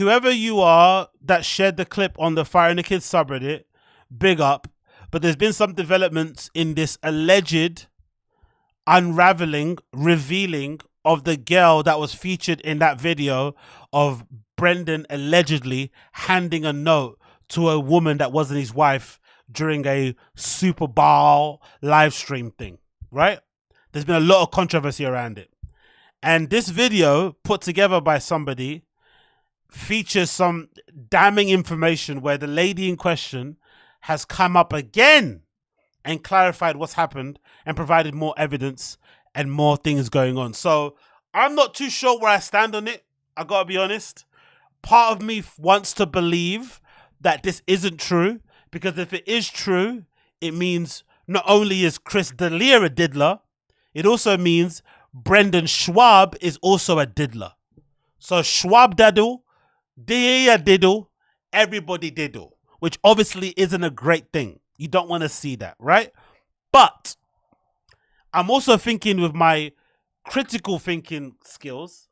whoever you are that shared the clip on the Fire in the Kids subreddit, big up. But there's been some developments in this alleged unraveling, revealing of the girl that was featured in that video of Brendan allegedly handing a note to a woman that wasn't his wife during a Super Bowl live stream thing, right? There's been a lot of controversy around it. And this video put together by somebody features some damning information where the lady in question has come up again and clarified what's happened and provided more evidence and more things going on. So I'm not too sure where I stand on it. I gotta be honest. Part of me wants to believe that this isn't true, because if it is true, it means not only is Chris D'Elia a diddler, it also means Brendan Schwab is also a diddler. So Schwab diddle, D'Elia diddle, everybody diddle, which obviously isn't a great thing. You don't want to see that, right? But I'm also thinking with my critical thinking skills,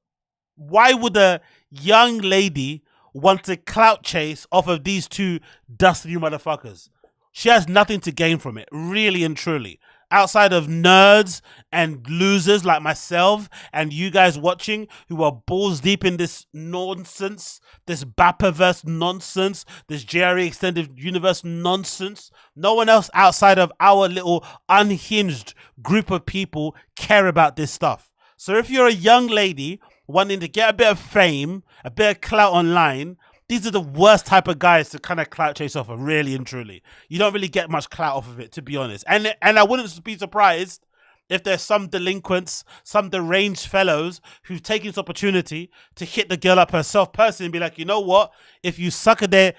why would a young lady want to clout chase off of these two dusty motherfuckers? She has nothing to gain from it, really and truly. Outside of nerds and losers like myself and you guys watching who are balls deep in this nonsense, this Bappaverse nonsense, this JRE Extended Universe nonsense, no one else outside of our little unhinged group of people care about this stuff. So if you're a young lady wanting to get a bit of fame, a bit of clout online, these are the worst type of guys to kind of clout chase off of, really and truly. You don't really get much clout off of it, to be honest. And I wouldn't be surprised if there's some delinquents, some deranged fellows who've taken this opportunity to hit the girl up herself personally and be like, you know what? If you sucker their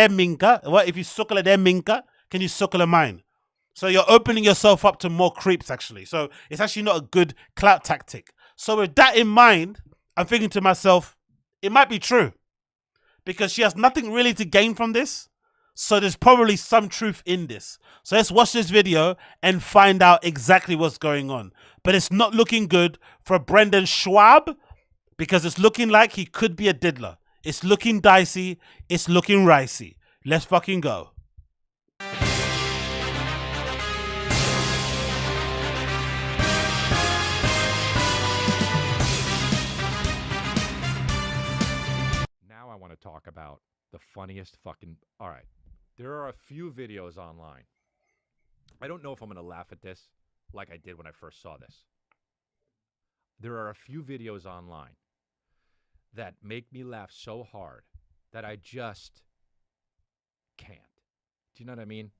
minka, what? If you suckle their minka, can you suckle mine? So you're opening yourself up to more creeps, actually. So it's actually not a good clout tactic. So with that in mind, I'm thinking to myself, it might be true, because she has nothing really to gain from this. So there's probably some truth in this. So let's watch this video and find out exactly what's going on. But it's not looking good for Brendan Schwab, because it's looking like he could be a diddler. It's looking dicey. It's looking ricey. Let's fucking go. Talk about the funniest fucking... All right. There are a few videos online. I don't know if I'm going to laugh at this like I did when I first saw this. There are a few videos online that make me laugh so hard that I just can't. Do you know what I mean?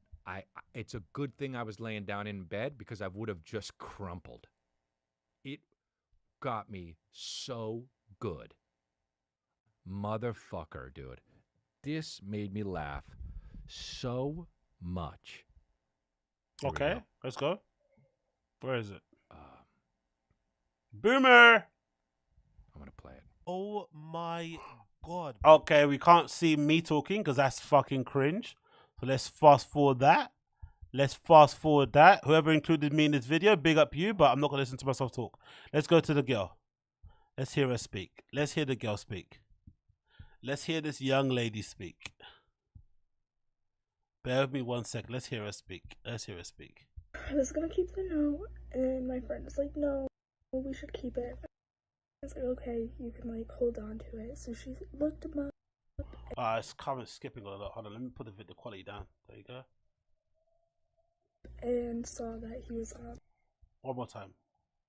It's a good thing I was laying down in bed, because I would have just crumpled. It got me so good. Motherfucker, dude. This made me laugh so much. Okay, let's go. Where is it? Boomer! I'm going to play it. Oh my God. Okay, we can't see me talking because that's fucking cringe. So let's fast forward that. Whoever included me in this video, big up you, but I'm not going to listen to myself talk. Let's go to the girl. Let's hear her speak. Let's hear the girl speak. Let's hear this young lady speak. Bear with me 1 second. Let's hear her speak. I was gonna keep the note, and my friend was like, no, we should keep it. I was like, okay, you can like hold on to it. So she looked him up. It's skipping a lot. Hold on, let me put the quality down. There you go. And saw that he was on. One more time.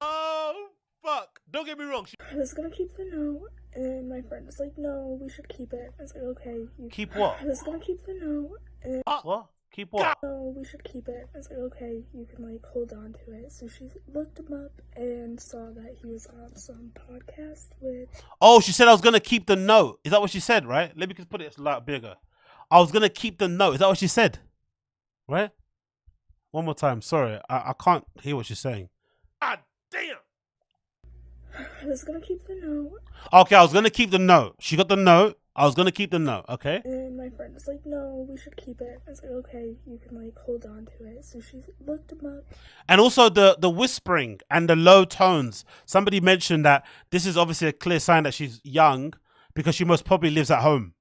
Oh, fuck. Don't get me wrong. I was gonna keep the note, and my friend was like, no, we should keep it. I was like, okay. Keep what? I was gonna keep the note, and... What? Keep what? No, we should keep it. I was like, okay, you can like hold on to it. So she looked him up and saw that he was on some podcast with... Oh, she said I was gonna keep the note. Is that what she said, right? Let me just put it a lot bigger. I was gonna keep the note. Is that what she said? Right? One more time. Sorry, I can't hear what she's saying. God damn! I was gonna keep the note. Okay, I was gonna keep the note. She got the note. I was gonna keep the note, okay? And my friend was like, no, we should keep it. I was like, okay, you can like hold on to it. So she looked him up. And also the whispering and the low tones. Somebody mentioned that this is obviously a clear sign that she's young, because she most probably lives at home.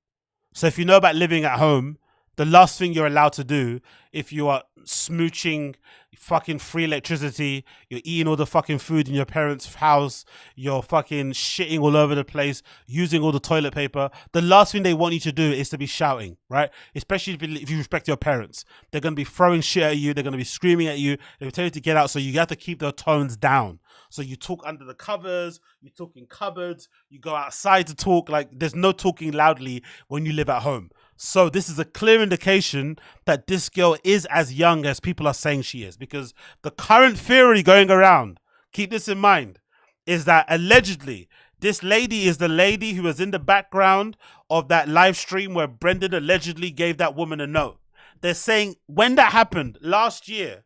So if you know about living at home, the last thing you're allowed to do if you are smooching fucking free electricity, you're eating all the fucking food in your parents' house, you're fucking shitting all over the place, using all the toilet paper, the last thing they want you to do is to be shouting, right? Especially if you respect your parents. They're going to be throwing shit at you, they're going to be screaming at you, they'll tell you to get out, so you have to keep their tones down. So you talk under the covers, you talk in cupboards, you go outside to talk. Like, there's no talking loudly when you live at home. So this is a clear indication that this girl is as young as people are saying she is, because the current theory going around, keep this in mind, is that allegedly this lady is the lady who was in the background of that live stream where Brendan allegedly gave that woman a note. They're saying when that happened last year,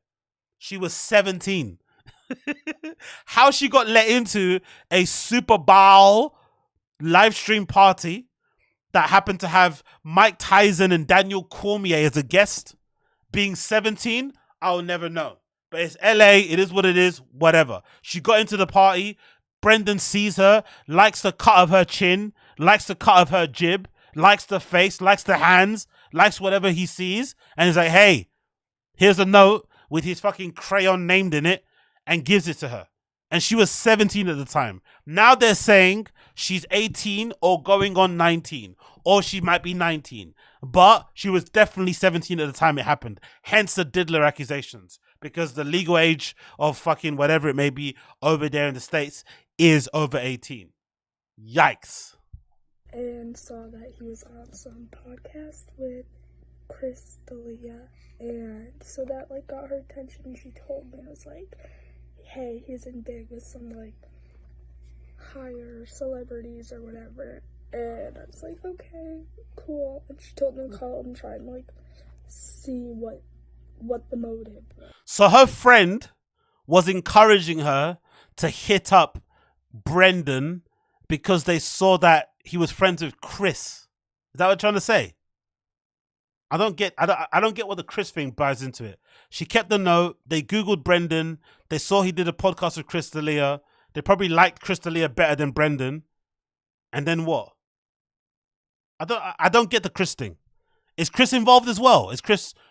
she was 17. How she got let into a Super Bowl live stream party that happened to have Mike Tyson and Daniel Cormier as a guest, being 17, I'll never know. But it's LA, it is what it is, whatever. She got into the party, Brendan sees her, likes the cut of her chin, likes the cut of her jib, likes the face, likes the hands, likes whatever he sees, and he's like, hey, here's a note with his fucking crayon named in it, and gives it to her. And she was 17 at the time. Now they're saying she's 18 or going on 19. Or she might be 19. But she was definitely 17 at the time it happened. Hence the diddler accusations. Because the legal age of fucking whatever it may be over there in the States is over 18. Yikes. And saw that he was on some podcast with Chris D'Elia. And so that like got her attention. She told me, I was like, hey, he's in big with some like higher celebrities or whatever. And I was like, okay, cool. And she told me to call him, try and like see what the motive was. So her friend was encouraging her to hit up Brendan because they saw that he was friends with Chris. Is that what you're trying to say? I don't get what the Chris thing buys into it. She kept the note. They Googled Brendan. They saw he did a podcast with Chris D'Elia. They probably liked Chris D'Elia better than Brendan. And then what? I don't get the Chris thing. Is Chris involved as well?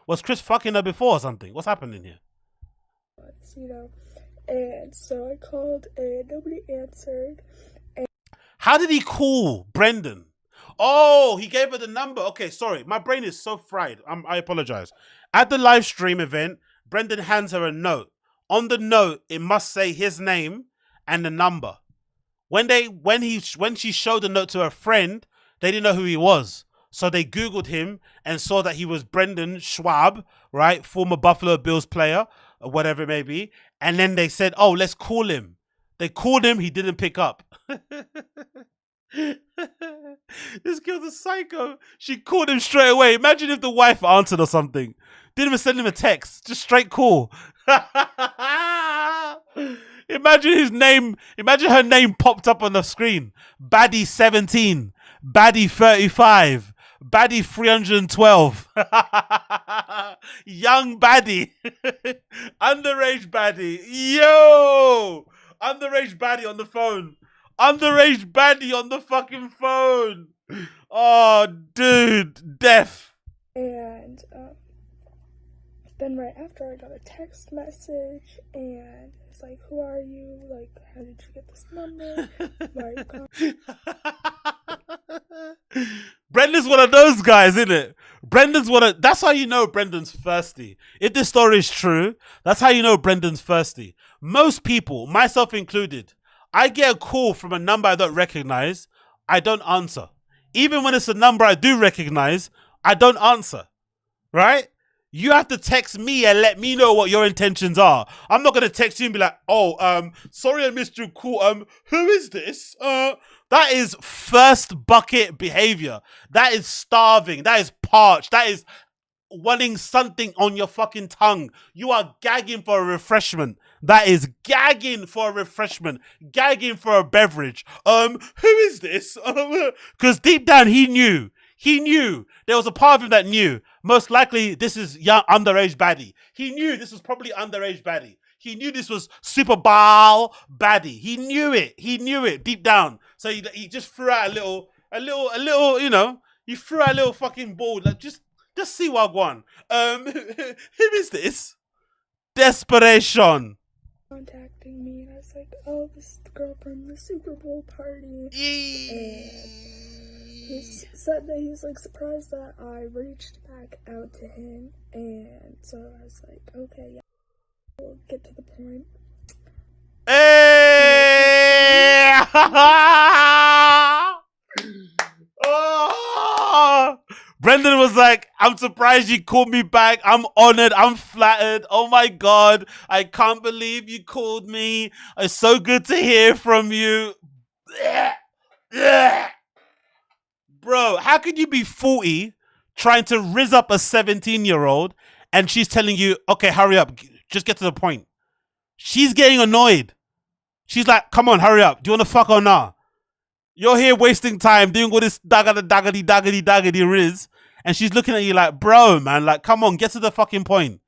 Was Chris fucking her before or something? What's happening here? You know, and so I called and nobody answered. How did he call Brendan? Oh, he gave her the number. Okay, sorry. My brain is so fried. I apologize. At the live stream event, Brendan hands her a note. On the note, it must say his name and the number. When she showed the note to her friend, they didn't know who he was. So they Googled him and saw that he was Brendan Schwab, right? Former Buffalo Bills player, or whatever it may be. And then they said, oh, let's call him. They called him. He didn't pick up. This girl's a psycho. She called him straight away. Imagine if the wife answered or something. Didn't even send him a text. Just straight call. Imagine her name popped up on the screen. Baddie 17. Baddie 35. Baddie 312. Young Baddie. Underage Baddie. Yo! Underage Baddie on the phone. Underage Baddie on the fucking phone. Oh, dude. Death. And then right after I got a text message and it's like, who are you? Like, how did you get this number? Why are you calling? Brendan's one of those guys, isn't it? That's how you know Brendan's thirsty. If this story is true, that's how you know Brendan's thirsty. Most people, myself included, I get a call from a number I don't recognize, I don't answer. Even when it's a number I do recognize, I don't answer. Right? You have to text me and let me know what your intentions are. I'm not going to text you and be like, sorry I missed your call. Who is this? That is first bucket behavior. That is starving. That is parched. That is wanting something on your fucking tongue. You are gagging for a refreshment. That is gagging for a refreshment. Gagging for a beverage. Who is this? Because deep down he knew. He knew. There was a part of him that knew. Most likely this is young underage baddie. He knew this was probably underage baddie. He knew this was Super Bowl baddie. He knew it. He knew it deep down. So he just threw out a little a little, you know, you threw out a little fucking ball. Like, just see what I want. Who is this? Desperation. Contacting me, and I was like, oh, this is the girl from the Super Bowl party. And he said that he was like surprised that I reached back out to him, and so I was like, okay, yeah, we'll get to the point. Hey! Oh! Brendan was like, I'm surprised you called me back. I'm honored. I'm flattered. Oh my God. I can't believe you called me. It's so good to hear from you. Bro, how could you be 40 trying to rizz up a 17-year-old and she's telling you, okay, hurry up. Just get to the point. She's getting annoyed. She's like, come on, hurry up. Do you want to fuck or not? You're here wasting time doing all this daggedy riz. And she's looking at you like, bro, man, like, come on, get to the fucking point.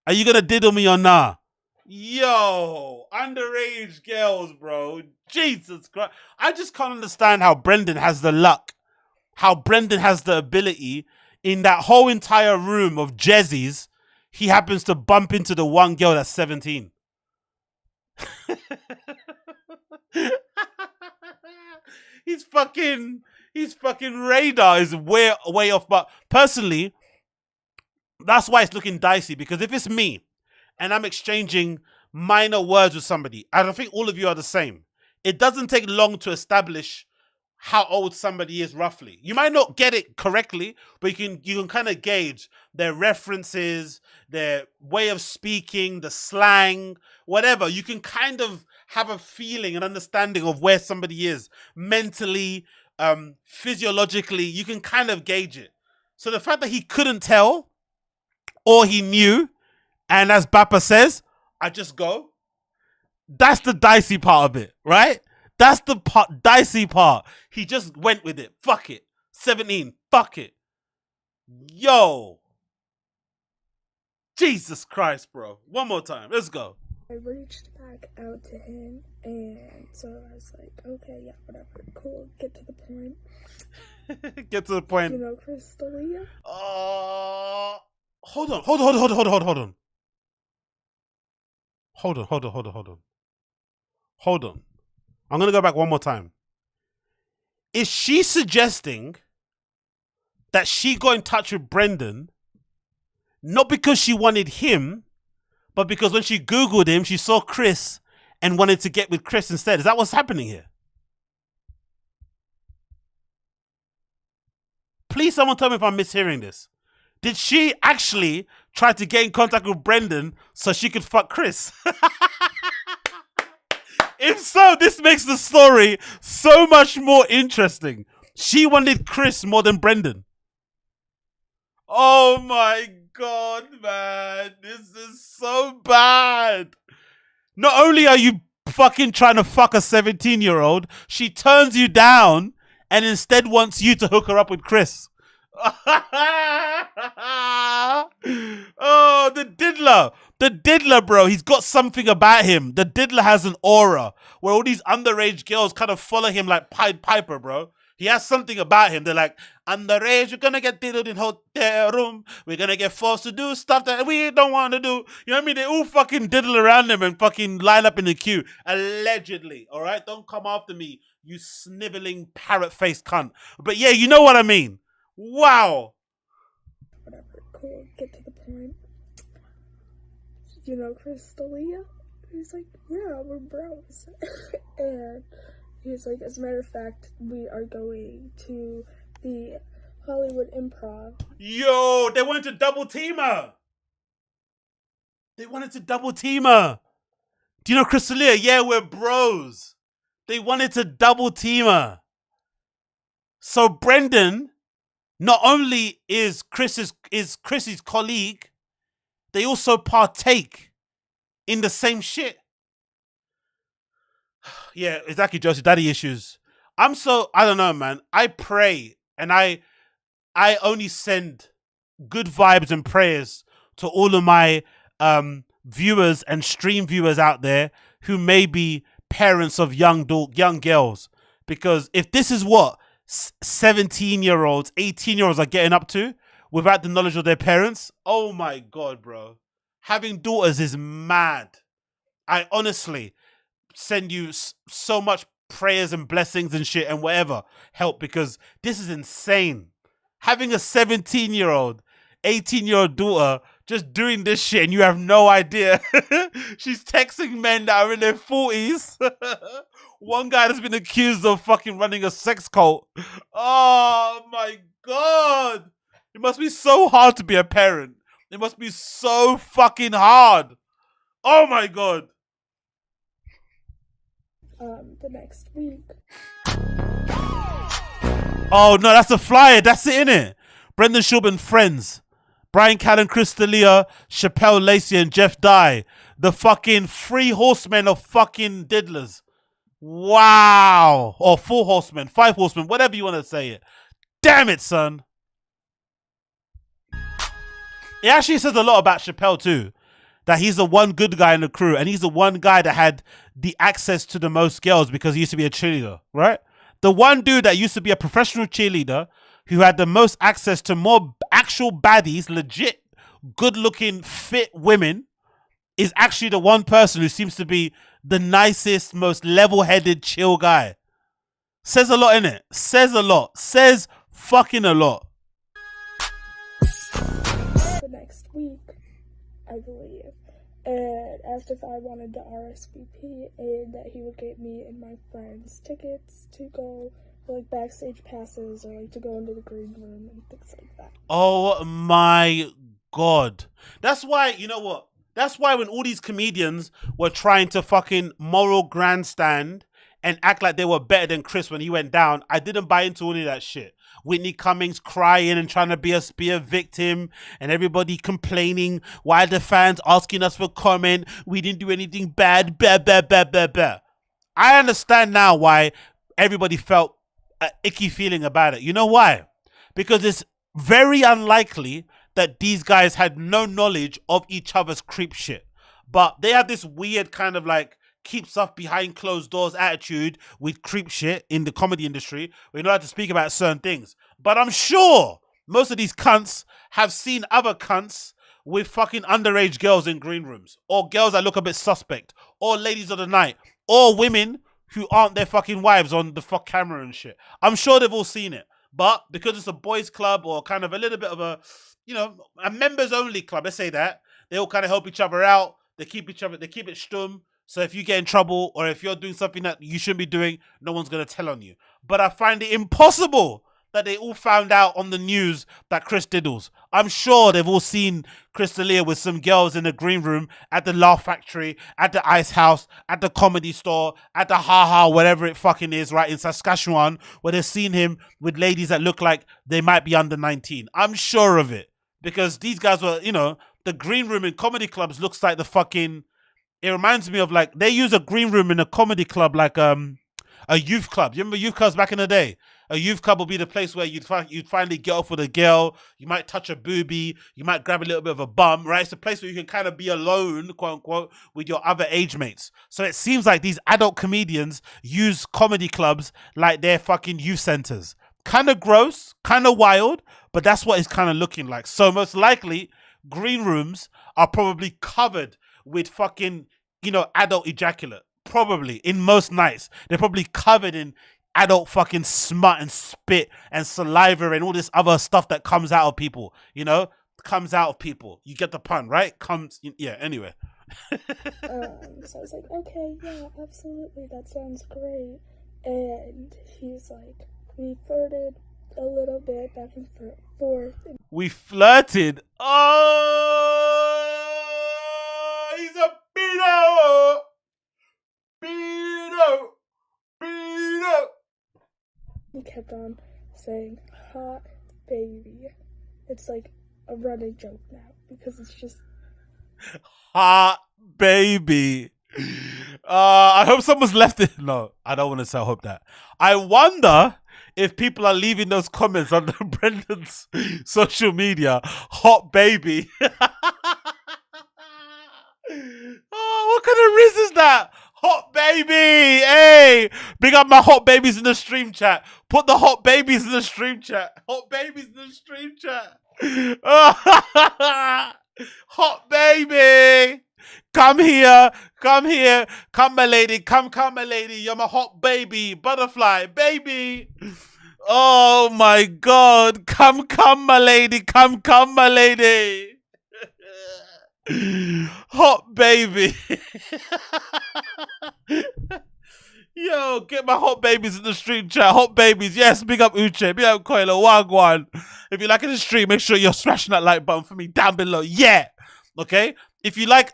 Are you going to diddle me or not? Yo, underage girls, bro. Jesus Christ. I just can't understand how Brendan has the luck, how Brendan has the ability in that whole entire room of Jezzies. He happens to bump into the one girl that's 17. His fucking radar is way off. But personally, that's why it's looking dicey, because if it's me and I'm exchanging minor words with somebody, I don't think all of you are the same. It doesn't take long to establish how old somebody is roughly. You might not get it correctly, but you can kind of gauge their references, their way of speaking, the slang, whatever. You can kind of have a feeling and understanding of where somebody is mentally, physiologically. You can kind of gauge it. So the fact that he couldn't tell, or he knew, and as Bappa says, I just go, that's the dicey part of it, right? That's the dicey part. He just went with it. Fuck it. 17. Fuck it. Yo. Jesus Christ, bro. One more time. Let's go. I reached back out to him, and so I was like, okay, yeah, whatever. Cool. Get to the point. Get to the point. You know, Chris D'Elia? Hold on. Hold on. I'm going to go back one more time. Is she suggesting that she got in touch with Brendan not because she wanted him, but because when she Googled him, she saw Chris and wanted to get with Chris instead? Is that what's happening here? Please, someone tell me if I'm mishearing this. Did she actually try to get in contact with Brendan so she could fuck Chris? If so, this makes the story so much more interesting. She wanted Chris more than Brendan. Oh my God, man. This is so bad. Not only are you fucking trying to fuck a 17-year-old, she turns you down and instead wants you to hook her up with Chris. Oh, the diddler. The diddler, bro. He's got something about him. The diddler has an aura where all these underage girls kind of follow him like Pied Piper, bro. He has something about him. They're like, underage, we're going to get diddled in hotel room. We're going to get forced to do stuff that we don't want to do. You know what I mean? They all fucking diddle around him and fucking line up in the queue. Allegedly. All right? Don't come after me, you sniveling parrot-faced cunt. But yeah, you know what I mean. Wow. Whatever. Cool. Get to the point. You know Chris D'Elia? He's like, yeah, we're bros. And he's like, as a matter of fact, we are going to the Hollywood Improv. Yo, they wanted to double team her. Do you know Chris D'Elia? Yeah, we're bros. They wanted to double team her. So Brendan not only is Chris's colleague, they also partake in the same shit. Yeah, exactly, Joseph. Daddy issues. I don't know, man. I pray and I only send good vibes and prayers to all of my viewers and stream viewers out there who may be parents of young girls. Because if this is what 17-year-olds, 18-year-olds are getting up to without the knowledge of their parents, oh my God, bro. Having daughters is mad. I honestly send you so much prayers and blessings and shit and whatever help, because this is insane. Having a 17-year-old, 18-year-old daughter just doing this shit and you have no idea. She's texting men that are in their 40s. One guy that's been accused of fucking running a sex cult. Oh my God. It must be so hard to be a parent. It must be so fucking hard. Oh my God. The next week. Oh no, that's a flyer. That's it, innit? Brendan Schaub and friends. Brian Callen, Chris D'Elia, Chappelle Lacey, and Jeff Dye. The fucking 3 horsemen of fucking diddlers. Wow. Or 4 horsemen, 5 horsemen, whatever you want to say it. Damn it, son. It actually says a lot about Chappelle too. That he's the one good guy in the crew, and he's the one guy that had the access to the most girls because he used to be a cheerleader, right? The one dude that used to be a professional cheerleader who had the most access to more actual baddies, legit, good-looking, fit women, is actually the one person who seems to be the nicest, most level-headed, chill guy. Says a lot, innit? Says a lot. Says fucking a lot. The next week, I believe, and asked if I wanted to RSVP and that he would get me and my friends tickets to go, like backstage passes, or like to go into the green room and things like that. Oh my God. That's why, you know what? That's why when all these comedians were trying to fucking moral grandstand and act like they were better than Chris when he went down, I didn't buy into any of that shit. Whitney Cummings crying and trying to be a victim, and everybody complaining, why the fans asking us for comment, we didn't do anything bad, blah, blah, blah, blah, blah. I understand now why everybody felt an icky feeling about it. You know why? Because it's very unlikely that these guys had no knowledge of each other's creep shit. But they have this weird kind of like keep stuff behind closed doors attitude with creep shit in the comedy industry. We know how to speak about certain things. But I'm sure most of these cunts have seen other cunts with fucking underage girls in green rooms, or girls that look a bit suspect, or ladies of the night, or women who aren't their fucking wives on the fuck camera and shit. I'm sure they've all seen it. But because it's a boys club, or kind of a little bit of a, you know, a members only club, let's say that, they all kind of help each other out. They keep it stum. So if you get in trouble, or if you're doing something that you shouldn't be doing, no one's going to tell on you. But I find it impossible that they all found out on the news that Chris diddles. I'm sure they've all seen Chris D'Elia with some girls in the green room, at the Laugh Factory, at the Ice House, at the Comedy Store, at the Ha Ha, whatever it fucking is, right, in Saskatchewan, where they've seen him with ladies that look like they might be under 19. I'm sure of it. Because these guys were, you know, the green room in comedy clubs looks like the fucking... It reminds me of, like, they use a green room in a comedy club like a youth club. You remember youth clubs back in the day? A youth club will be the place where you'd finally get off with a girl. You might touch a boobie. You might grab a little bit of a bum, right? It's a place where you can kind of be alone, quote unquote, with your other age mates. So it seems like these adult comedians use comedy clubs like they're fucking youth centers. Kind of gross, kind of wild, but that's what it's kind of looking like. So most likely, green rooms are probably covered with fucking, you know, adult ejaculate. Probably. In most nights. They're probably covered in adult fucking smut and spit and saliva and all this other stuff that comes out of people. You know? Comes out of people. You get the pun, right? Yeah, anyway. So I was like, okay, yeah, absolutely, that sounds great. And he's like, we flirted a little bit back and forth. We flirted? Oh! He's a pedo! Pedo! Pedo! He kept on saying, hot baby. It's like a running joke now, because it's just... Hot baby. I hope someone's left it. No, I don't want to say I hope that. I wonder if people are leaving those comments on Brendan's social media. Hot baby. Oh, what kind of riz is that? Hot baby, hey, big up my hot babies in the stream chat. Put the hot babies in the stream chat. Hot babies in the stream chat. Hot baby, come here, come here, come my lady, come my lady. You're my hot baby, butterfly baby. Oh my God, come my lady, come my lady. Hot baby. Yo, get my hot babies in the stream chat. Hot babies, yes, big up Uche, big up Koilo, Wagwan. If you like in the stream, make sure you're smashing that like button for me down below. Yeah. Okay? If you like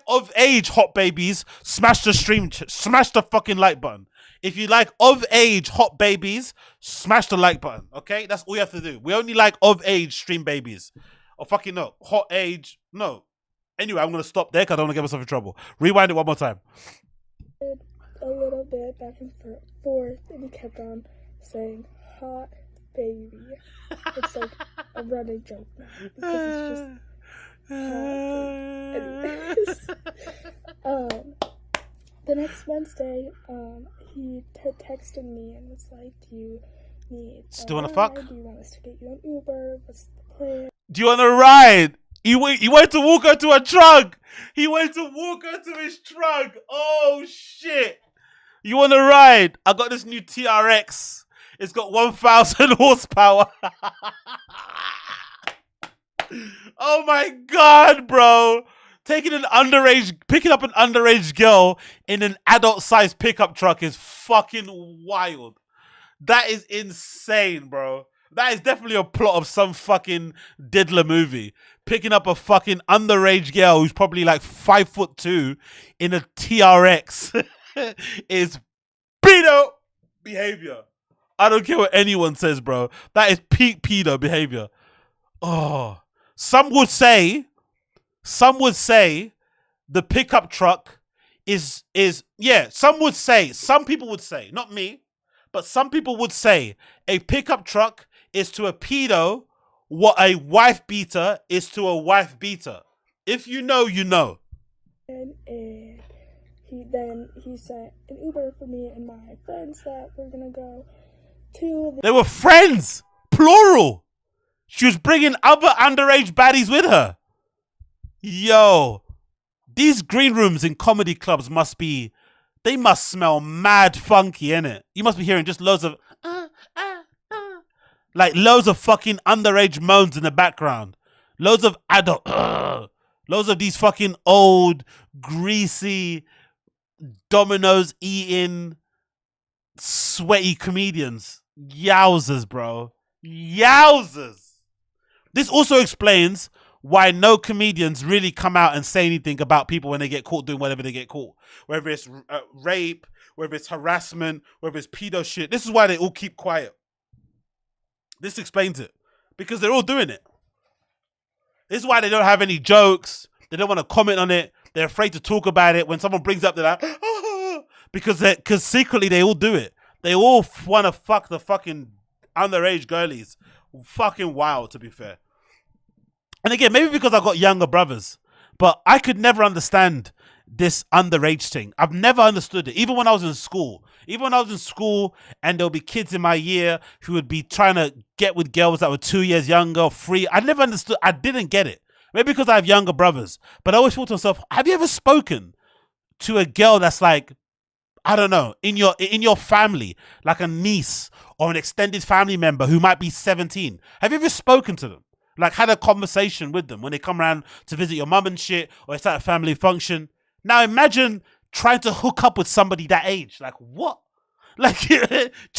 of age hot babies, smash the smash the fucking like button. If you like of age hot babies, smash the like button. Okay? That's all you have to do. We only like of age stream babies. Or fucking no. Hot age. No. Anyway, I'm gonna stop there because I don't want to get myself in trouble. Rewind it one more time. A little bit back and forth, and he kept on saying hot baby. It's like a running joke now because it's just hot baby. The next Wednesday, he texted me and was like, "Do you need still wanna fuck? Do you want us to get you an Uber? What's the plan?" Do you want to ride? He went to walk her to a trunk. He went to walk her to his trunk. Oh shit! You want to ride? I got this new TRX. It's got 1,000 horsepower. Oh my God, bro. Picking up an underage girl in an adult-sized pickup truck is fucking wild. That is insane, bro. That is definitely a plot of some fucking diddler movie. Picking up a fucking underage girl who's probably like 5'2" in a TRX is pedo behavior. I don't care what anyone says, bro. That is peak pedo behavior. Oh, some would say the pickup truck is yeah. Some people would say, not me, but some people would say a pickup truck is to a pedo what a wife beater is to a wife beater. If you know, you know. And he sent an Uber for me and my friends that were gonna go to. They were friends, plural. She was bringing other underage baddies with her. Yo, these green rooms in comedy clubs must smell mad funky, innit? You must be hearing just loads of like loads of fucking underage moans in the background. Loads of adult loads of these fucking old, greasy, Domino's eating, sweaty comedians. Yowzers, bro. Yowzers. This also explains why no comedians really come out and say anything about people when they get caught doing whatever they get caught. Whether it's rape, whether it's harassment, whether it's pedo shit. This is why they all keep quiet. This explains it. Because they're all doing it. This is why they don't have any jokes. They don't want to comment on it. They're afraid to talk about it. When someone brings up, they're like, oh, because secretly they all do it. They all want to fuck the fucking underage girlies. Fucking wild, to be fair. And again, maybe because I've got younger brothers, but I could never understand this underage thing. I've never understood it. Even when I was in school. Even when I was in school and there'll be kids in my year who would be trying to get with girls that were 2 years younger, 3. I never understood. I didn't get it. Maybe because I have younger brothers. But I always thought to myself, have you ever spoken to a girl that's like, I don't know, in your family, like a niece or an extended family member who might be 17? Have you ever spoken to them? Like had a conversation with them when they come around to visit your mum and shit, or it's at a family function? Now imagine trying to hook up with somebody that age. Like what? Like, do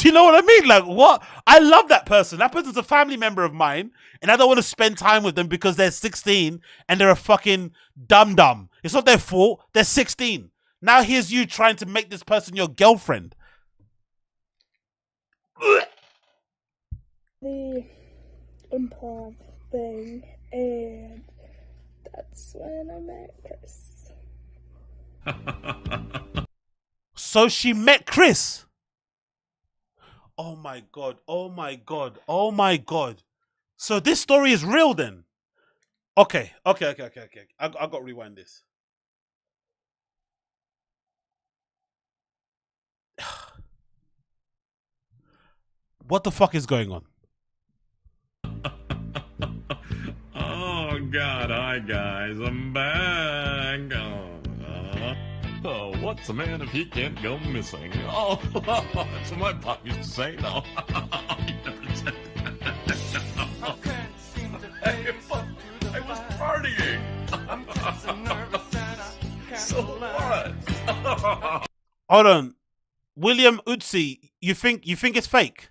you know what I mean? Like what? I love that person. That person's a family member of mine, and I don't want to spend time with them because they're 16 and they're a fucking dum-dum. It's not their fault. They're 16. Now here's you trying to make this person your girlfriend. The improv thing, and that's when I met Chris. So she met Chris. Oh my God. Oh my God. Oh my God. So this story is real then? Okay. I got to rewind this. What the fuck is going on? Oh God, hi guys, I'm back. Oh, what's a man if he can't go missing? Oh, that's what my pop used to say. No, he never said that. I was partying. So what? Hold on, William Utsi, you think it's fake?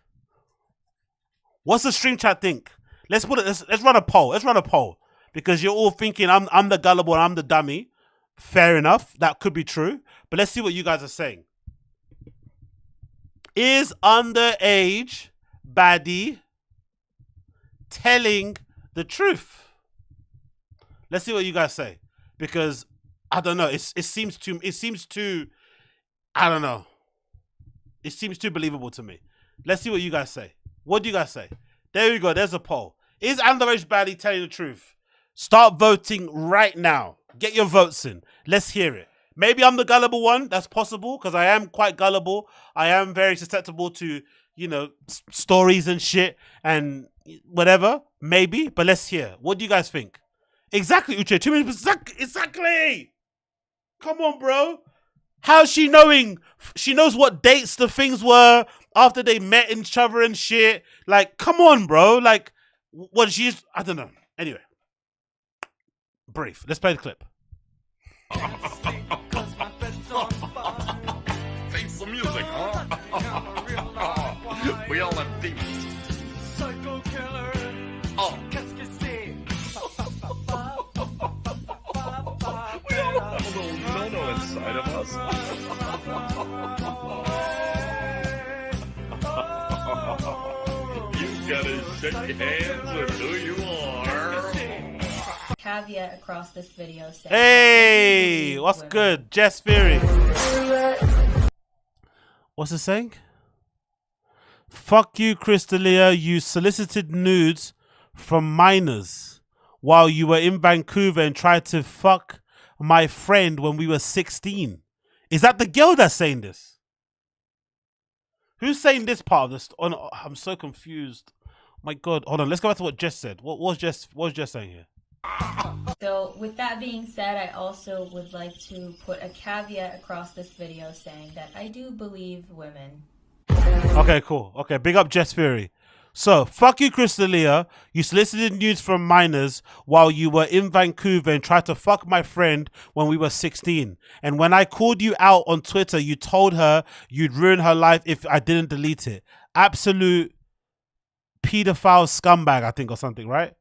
What's the stream chat think? Let's put it. Let's run a poll. Let's run a poll because you're all thinking I'm the gullible and I'm the dummy. Fair enough, that could be true. But let's see what you guys are saying. Is underage baddie telling the truth? Let's see what you guys say because I don't know. It seems too. I don't know. It seems too believable to me. Let's see what you guys say. What do you guys say? There we go. There's a poll. Is underage baddie telling the truth? Start voting right now. Get your votes in. Let's hear it. Maybe I'm the gullible one. That's possible because I am quite gullible. I am very susceptible to, stories and shit and whatever. Maybe. But let's hear. What do you guys think? Exactly, Uche. 2 minutes. Exactly. Come on, bro. How's she knowing? She knows what dates the things were after they met each other and shit. Like, come on, bro. Like, what she's... I don't know. Anyway. Brief. Let's play the clip. Face the music, huh? We all have demons. Oh. We all have a little no-no inside of us. You gotta shake hands with who you are. Caveat across this video saying, Hey, what's women. good? Jess Fury. What's it saying? Fuck you, Crystalia. You solicited nudes from minors while you were in Vancouver and tried to fuck my friend when we were 16. Is that the girl that's saying this? Who's saying this part of this? Oh, no, I'm so confused. My God. Hold on. Let's go back to what Jess said. What was Jess saying here? So with that being said, I also would like to put a caveat across this video saying that I do believe women. Okay, cool. Okay, big up Jess Fury. So, fuck you, Crystalia. You solicited nudes from minors while you were in Vancouver and tried to fuck my friend when we were 16. And when I called you out on Twitter, you told her you'd ruin her life if I didn't delete it. Absolute pedophile scumbag, I think, or something, right?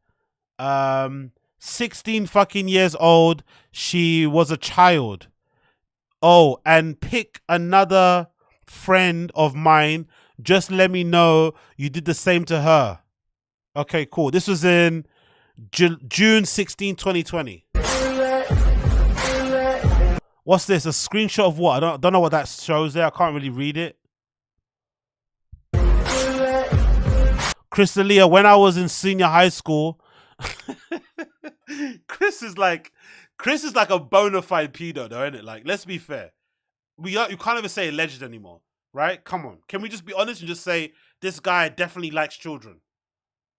16 fucking years old. She was a child. Oh, and pick another friend of mine. Just let me know you did the same to her. Okay, cool. This was in June 16, 2020. What's this? A screenshot of what? I don't know what that shows there. I can't really read it. Crystalia, when I was in senior high school, Chris is like a bona fide pedo, though, isn't it? Like, let's be fair. You can't even say alleged anymore, right? Come on. Can we just be honest and just say this guy definitely likes children?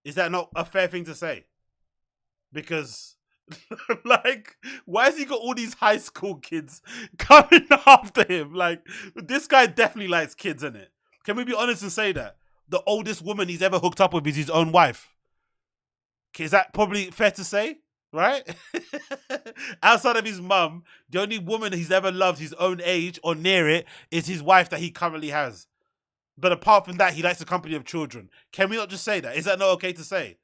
Is that not a fair thing to say? Because, like, why has he got all these high school kids coming after him? Like, this guy definitely likes kids, innit? Can we be honest and say that? The oldest woman he's ever hooked up with is his own wife. Okay, is that probably fair to say? Right? Outside of his mum, the only woman he's ever loved his own age or near it is his wife that he currently has. But apart from that, he likes the company of children. Can we not just say that? Is that not okay to say?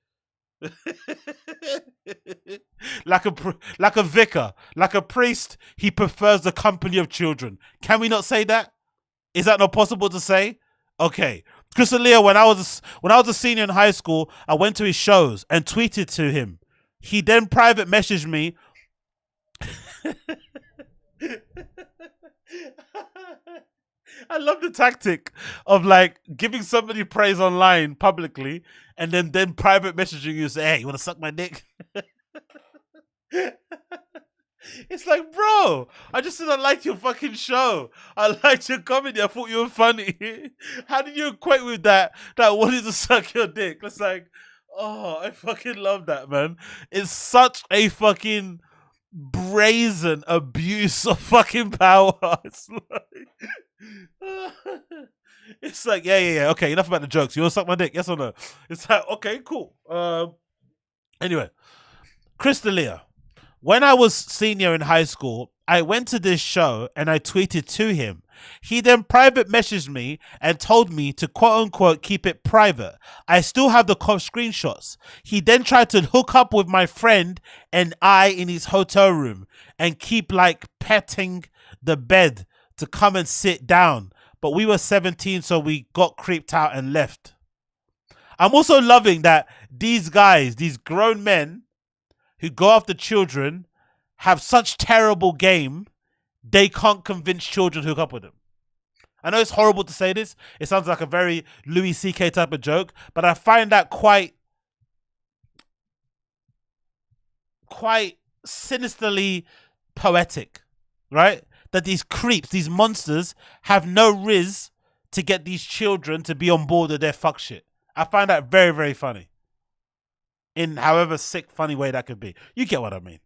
like a vicar, like a priest, he prefers the company of children. Can we not say that? Is that not possible to say? Okay. Crystalia, when I was a senior in high school, I went to his shows and tweeted to him. He then private messaged me. I love the tactic of like giving somebody praise online publicly and then private messaging you say, hey, you want to suck my dick? It's like, bro, I just said I liked your fucking show. I liked your comedy. I thought you were funny. How did you equate with that I wanted to suck your dick? It's like, oh, I fucking love that, man. It's such a fucking brazen abuse of fucking power. It's like, yeah. Okay, enough about the jokes. You want to suck my dick? Yes or no? It's like, okay, cool. Anyway, Chris D'Elia. When I was senior in high school, I went to this show and I tweeted to him. He then private messaged me and told me to quote unquote keep it private. I still have the screenshots. He then tried to hook up with my friend and I in his hotel room and keep like petting the bed to come and sit down. But we were 17, so we got creeped out and left. I'm also loving that these guys, these grown men who go after children, have such terrible game, they can't convince children to hook up with them. I know it's horrible to say this. It sounds like a very Louis C.K. type of joke, but I find that quite sinisterly poetic, right? That these creeps, these monsters, have no riz to get these children to be on board with their fuck shit. I find that very, very funny. In however sick, funny way that could be. You get what I mean.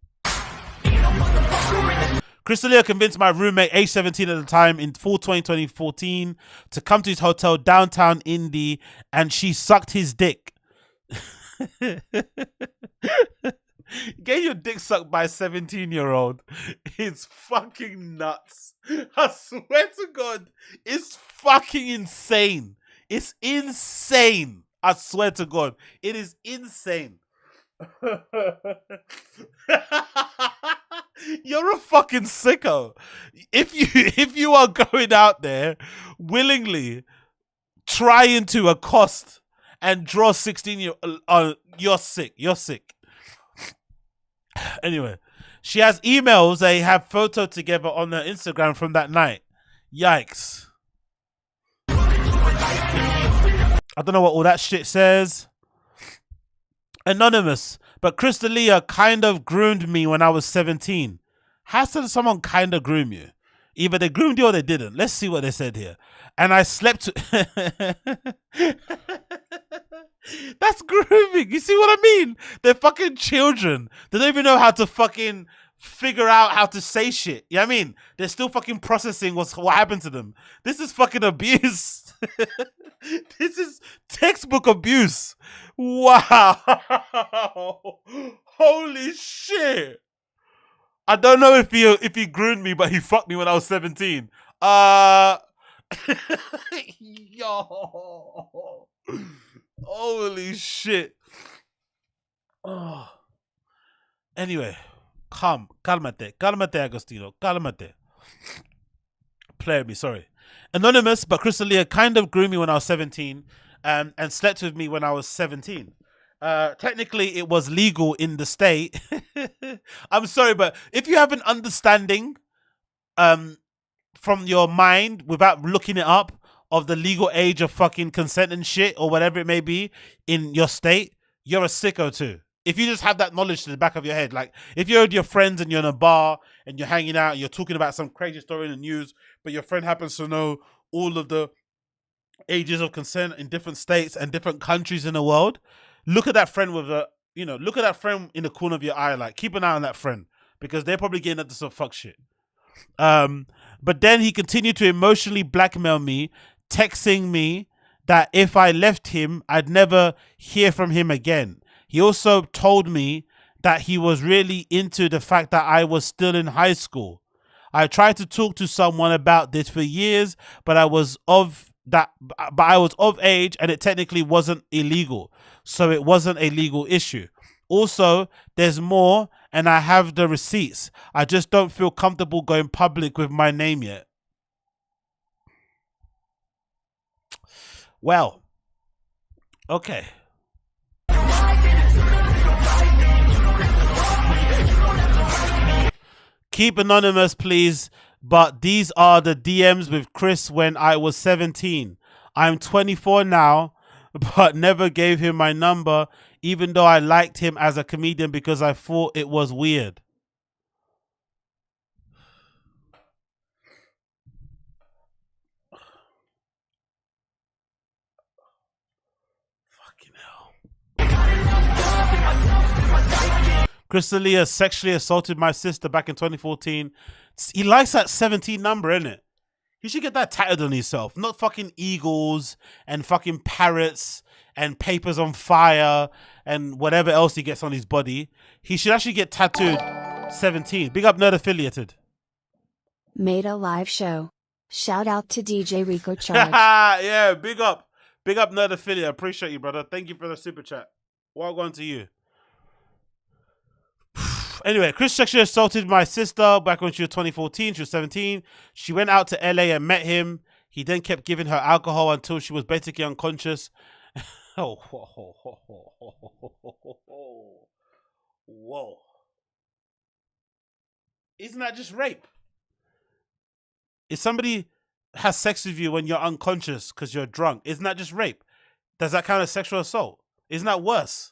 Chris D'Elia convinced my roommate, age 17 at the time, in fall 2014, to come to his hotel downtown Indy, and she sucked his dick. Get your dick sucked by a 17-year-old. It's fucking nuts. I swear to God, it's fucking insane. It's insane. I swear to God, it is insane. You're a fucking sicko. If you are going out there willingly trying to accost and draw 16-year, you're sick. You're sick. Anyway, she has emails. They have photo together on their Instagram from that night. Yikes. I don't know what all that shit says. Anonymous, but Chris D'Elia kind of groomed me when I was 17. How does someone kind of groom you? Either they groomed you or they didn't. Let's see what they said here. And I slept. That's grooming. You see what I mean? They're fucking children. They don't even know how to fucking figure out how to say shit. You know what I mean? They're still fucking processing what happened to them. This is fucking abuse. This is textbook abuse. Wow. Holy shit. I don't know if he groomed me, but he fucked me when I was 17. Yo. Holy shit. Oh. Anyway, calmate, Agostino, calmate. Play me, sorry. Anonymous, but Chris D'Elia kind of groomed me when I was 17 and slept with me when I was 17. Technically, it was legal in the state. I'm sorry, but if you have an understanding from your mind without looking it up of the legal age of fucking consent and shit or whatever it may be in your state, you're a sicko too. If you just have that knowledge to the back of your head, like if you're with your friends and you're in a bar and you're hanging out and you're talking about some crazy story in the news, but your friend happens to know all of the ages of consent in different states and different countries in the world, look at that friend with a, look at that friend in the corner of your eye, like keep an eye on that friend because they're probably getting into some fuck shit. But then he continued to emotionally blackmail me, texting me that if I left him, I'd never hear from him again. He also told me that he was really into the fact that I was still in high school. I tried to talk to someone about this for years, but I was of age and it technically wasn't illegal. So it wasn't a legal issue. Also, there's more and I have the receipts. I just don't feel comfortable going public with my name yet. Well, okay. Keep anonymous, please. But these are the DMs with Chris when I was 17. I'm 24 now, but never gave him my number, even though I liked him as a comedian because I thought it was weird. Crystalia sexually assaulted my sister back in 2014. He likes that 17 number, innit? He should get that tattooed on himself. Not fucking eagles and fucking parrots and papers on fire and whatever else he gets on his body. He should actually get tattooed 17. Big up Nerd Affiliated. Made a live show. Shout out to DJ Rico Charge. Yeah, big up. Big up Nerd Affiliate. Appreciate you, brother. Thank you for the super chat. Welcome to you. Anyway, Chris sexually assaulted my sister back when she was 2014. She was 17. She went out to LA and met him. He then kept giving her alcohol until she was basically unconscious. Oh, whoa. Isn't that just rape? If somebody has sex with you when you're unconscious because you're drunk, isn't that just rape? Does that count as sexual assault? Isn't that worse?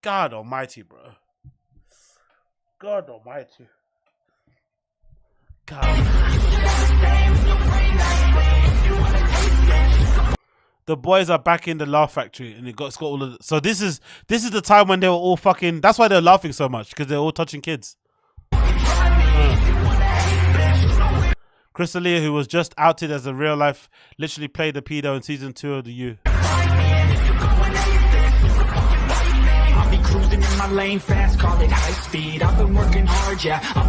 God almighty, bro. God almighty. God. The boys are back in the Laugh Factory, and it's got all of. So this is the time when they were all fucking. That's why they're laughing so much, because they're all touching kids. Crystalia, who was just outed as a real life, literally played the pedo in season 2 of the U.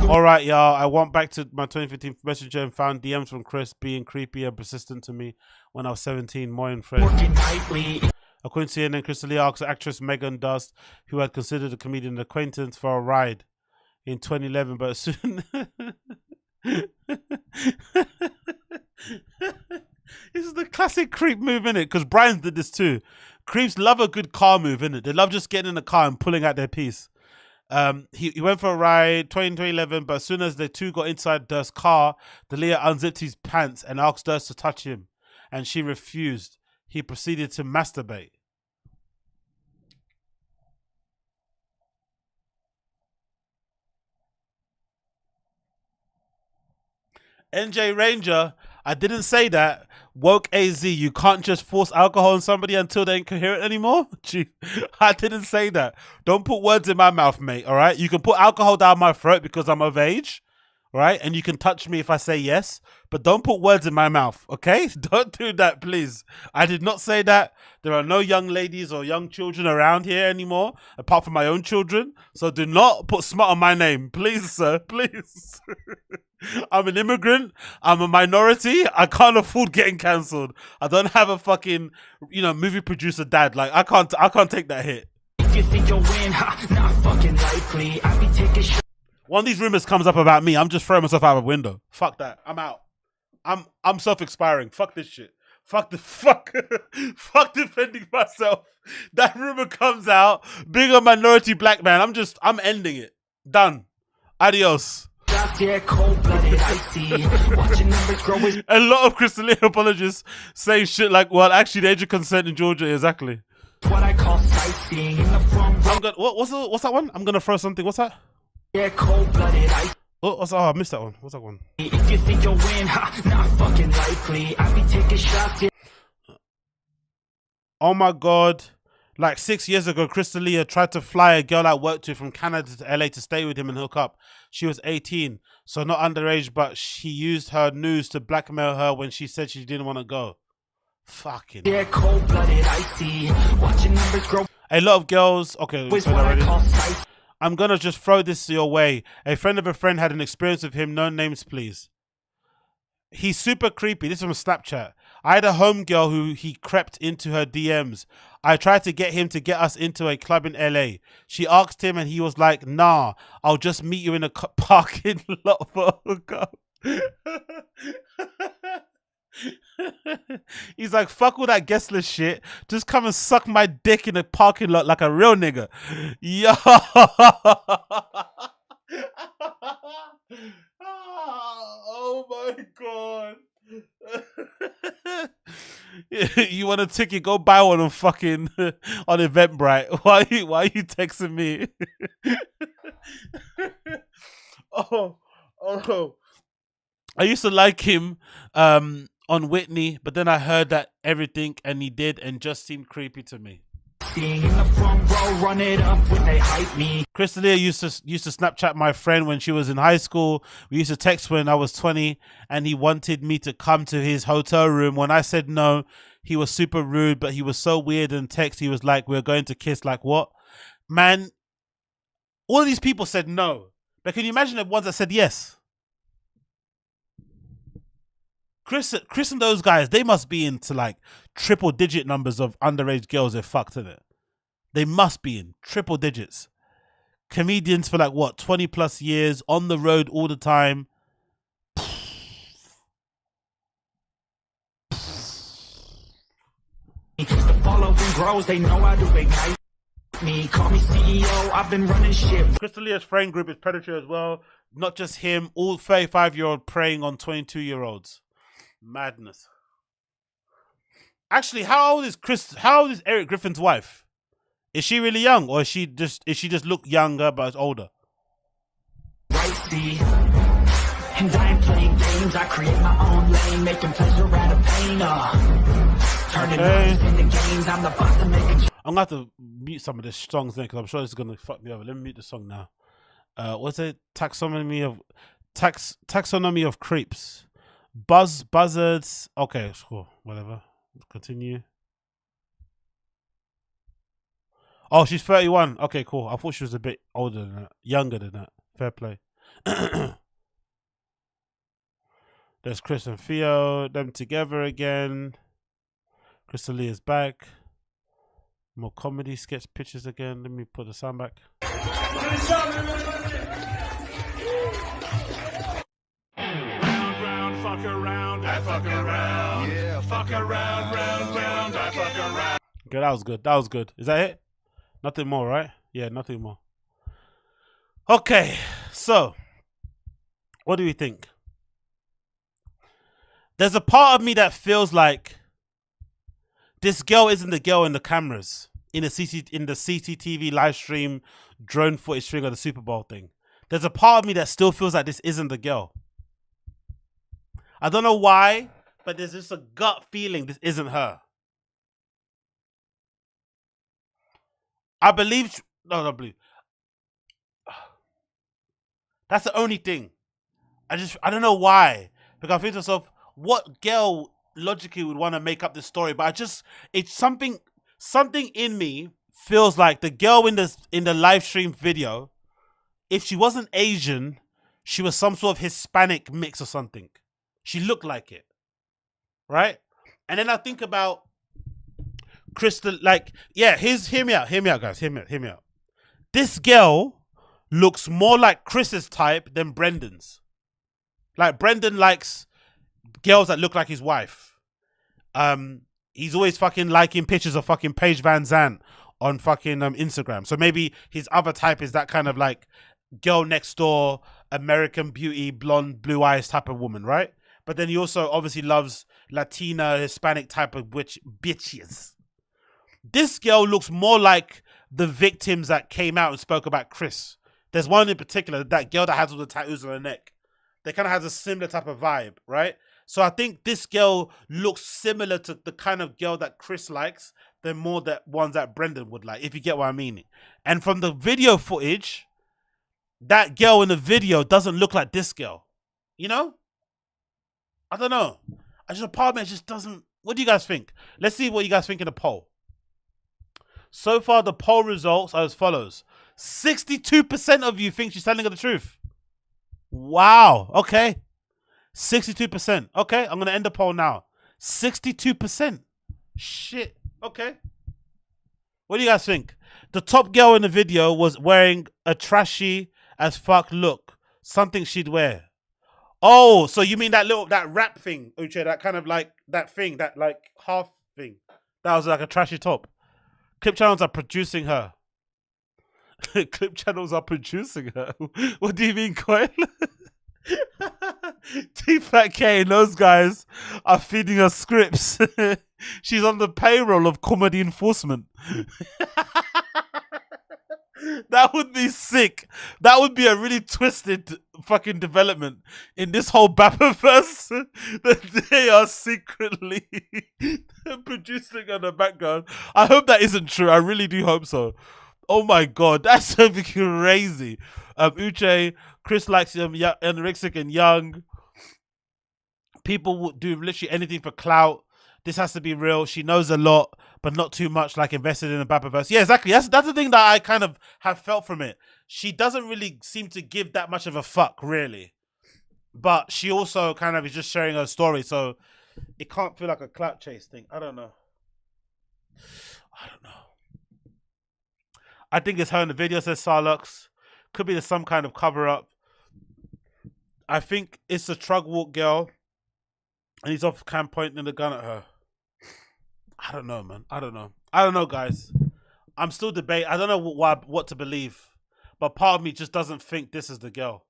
Alright, y'all. I went back to my 2015 messenger and found DMs from Chris being creepy and persistent to me when I was 17. More in Fred. According to CNN, Crystalia asked actress Megan Dust, who had considered a comedian acquaintance, for a ride in 2011, but soon. This is the classic creep move, innit? Because Brian did this too. Creeps love a good car move, innit? They love just getting in the car and pulling out their piece. He went for a ride 2011, but as soon as the two got inside Durst's car, D'Elia unzipped his pants and asked Durst to touch him, and she refused. He proceeded to masturbate. NJ Ranger, I didn't say that. Woke AZ, you can't just force alcohol on somebody until they ain't coherent anymore. Gee, I didn't say that. Don't put words in my mouth, mate, all right? You can put alcohol down my throat because I'm of age, right? And you can touch me if I say yes, but don't put words in my mouth, okay? Don't do that, please. I did not say that. There are no young ladies or young children around here anymore, apart from my own children. So do not put smut on my name, please, sir, please. I'm an immigrant. I'm a minority. I can't afford getting cancelled. I don't have a fucking, movie producer dad. Like, I can't take that hit. If you think you'll win, not fucking likely. I be taking one of these rumors comes up about me, I'm just throwing myself out of a window. Fuck that. I'm out. I'm self-expiring. Fuck this shit. Fuck defending myself. That rumor comes out. Being a minority black man, I'm ending it. Done. Adios. A lot of Crystalia apologists say shit like, well, actually the age of consent in Georgia, exactly. What I call sightseeing in the front. What's that one? I'm gonna throw something. What's that? Yeah, cold-blooded. I missed that one. What's that one? If you think you'll win, not fucking likely. I be taking shots here. Oh my god. Like 6 years ago, Crystalia tried to fly a girl I worked with from Canada to LA to stay with him and hook up. She was 18, so not underage, but she used her news to blackmail her when she said she didn't want to go. Fucking. Yeah, cold-blooded, I see. Watching numbers grow. A lot of girls. Okay, I'm gonna just throw this your way. A friend of a friend had an experience with him. No names, please. He's super creepy. This is from Snapchat. I had a homegirl who he crept into her DMs. I tried to get him to get us into a club in LA. She asked him and he was like, nah, I'll just meet you in a parking lot for a hookup. He's like, fuck all that guest list shit. Just come and suck my dick in a parking lot like a real nigga. Yo. Oh my god. You want a ticket? Go buy one on fucking on Eventbrite. Why are you texting me? Oh. I used to like him on Whitney, but then I heard that everything and he did and just seemed creepy to me. thing. In the front row, run it up when they hype me. Crystalia used to Snapchat my friend when she was in high school. We used to text when I was 20, and he wanted me to come to his hotel room. When I said no, he was super rude, but he was so weird in text. He was like, "We're going to kiss." Like, what? Man, all of these people said no. But can you imagine the ones that said yes? Chris and those guys, they must be into like triple digit numbers of underage girls they fucked in it. They must be in triple digits. Comedians for like what, 20 plus years, on the road all the time. Because the following grows, they know how to ignite me. Call me CEO, I've been running shit. Crystalia's friend group is predator as well. Not just him, all 35-year-old preying on 22-year-olds. Madness. Actually, how old is Eric Griffin's wife? Is she really young, or is she just look younger but older? Right, see. And I ain't playing games, I create my own lane, making pleasure out of pain. Turning lives into games, I'm the boss to make it. I'm gonna have to mute some of the songs then, because I'm sure this is gonna fuck me over. Let me mute the song now. What's it? Taxonomy of creeps. Buzzards. Okay, cool. Whatever. Continue. Oh, she's 31. Okay, cool. I thought she was a bit older than that. Younger than that. Fair play. There's Chris and Theo. Them together again. Crystalia's back. More comedy sketch pictures again. Let me put the sound back. Fuck around, I fuck around. Yeah, fuck around, round, I fuck around. Okay, that was good. That was good. Is that it? Nothing more, right? Yeah, nothing more. Okay, so what do we think? There's a part of me that feels like this girl isn't the girl in the cameras in the CCTV live stream drone footage thing of the Super Bowl thing. There's a part of me that still feels like this isn't the girl. I don't know why, but there's just a gut feeling this isn't her. I believe. No, I don't believe. That's the only thing. I don't know why. Because I think to myself, what girl logically would want to make up this story? But it's something in me feels like the girl in the live stream video, if she wasn't Asian, she was some sort of Hispanic mix or something. She looked like it, right? And then I think about Crystal, like, yeah, hear me out, guys, hear me out. This girl looks more like Chris's type than Brendan's. Like, Brendan likes girls that look like his wife. He's always fucking liking pictures of fucking Paige Van Zandt on fucking Instagram. So maybe his other type is that kind of like girl next door, American beauty, blonde, blue eyes type of woman, right? But then he also obviously loves Latina, Hispanic type of bitches. This girl looks more like the victims that came out and spoke about Chris. There's one in particular, that girl that has all the tattoos on her neck. They kind of has a similar type of vibe, right? So I think this girl looks similar to the kind of girl that Chris likes than more that ones that Brendan would like, if you get what I mean. And from the video footage, that girl in the video doesn't look like this girl. You know? I don't know. A part of me just doesn't. What do you guys think? Let's see what you guys think in the poll. So far, the poll results are as follows. 62% of you think she's telling the truth. Wow. Okay. 62%. Okay, I'm going to end the poll now. 62%. Shit. Okay. What do you guys think? The top girl in the video was wearing a trashy as fuck look. Something she'd wear. Oh, so you mean that wrap thing, Uche, that kind of like, that thing, that like half thing. That was like a trashy top. Clip channels are producing her. Clip channels are producing her? What do you mean, Coil? T-Fat K and those guys are feeding her scripts. She's on the payroll of comedy enforcement. That would be sick. That would be a really twisted fucking development in this whole Bappaverse. That they are secretly producing on the background. I hope that isn't true. I really do hope so. Oh my god, that's something crazy. Uche, Chris likes him, anorexic and young. People will do literally anything for clout. This has to be real. She knows a lot, but not too much, like invested in the Babaverse. Yeah, exactly. That's the thing that I kind of have felt from it. She doesn't really seem to give that much of a fuck, really. But she also kind of is just sharing her story, so it can't feel like a clout chase thing. I don't know. I think it's her in the video, says Sarlux. Could be some kind of cover-up. I think it's a Trug Walk girl, and he's off cam pointing the gun at her. I don't know, man. I don't know, guys. I'm still debating. I don't know what to believe, but part of me just doesn't think this is the girl.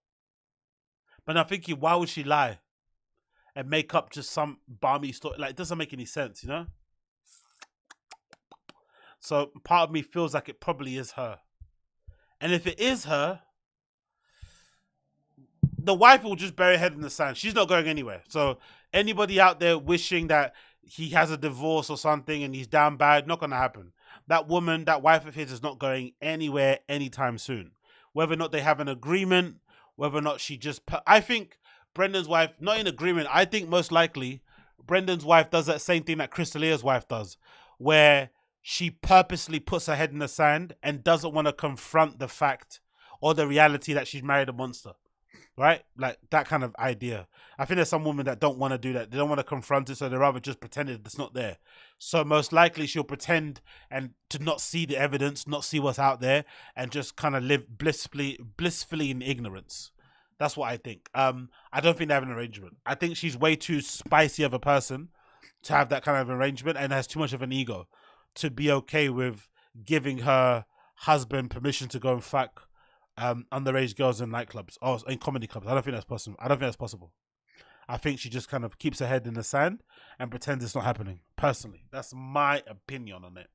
But I'm thinking, why would she lie and make up just some balmy story? Like, it doesn't make any sense, you know? So part of me feels like it probably is her. And if it is her, the wife will just bury her head in the sand. She's not going anywhere. So anybody out there wishing that he has a divorce or something and he's down bad, not going to happen. That woman, that wife of his is not going anywhere anytime soon. Whether or not they have an agreement, whether or not she just... I think Brendan's wife, not in agreement, I think most likely Brendan's wife does that same thing that Crystalia's wife does, where she purposely puts her head in the sand and doesn't want to confront the fact or the reality that she's married a monster. Right? Like that kind of idea. I think there's some women that don't want to do that. They don't want to confront it, so they rather just pretend it's not there. So most likely she'll pretend and to not see the evidence, not see what's out there, and just kind of live blissfully in ignorance. That's what I think. I don't think they have an arrangement. I think she's way too spicy of a person to have that kind of arrangement and has too much of an ego to be okay with giving her husband permission to go and fuck underage girls in nightclubs or in comedy clubs. I don't think that's possible. I think she just kind of keeps her head in the sand and pretends it's not happening. Personally, that's my opinion on it.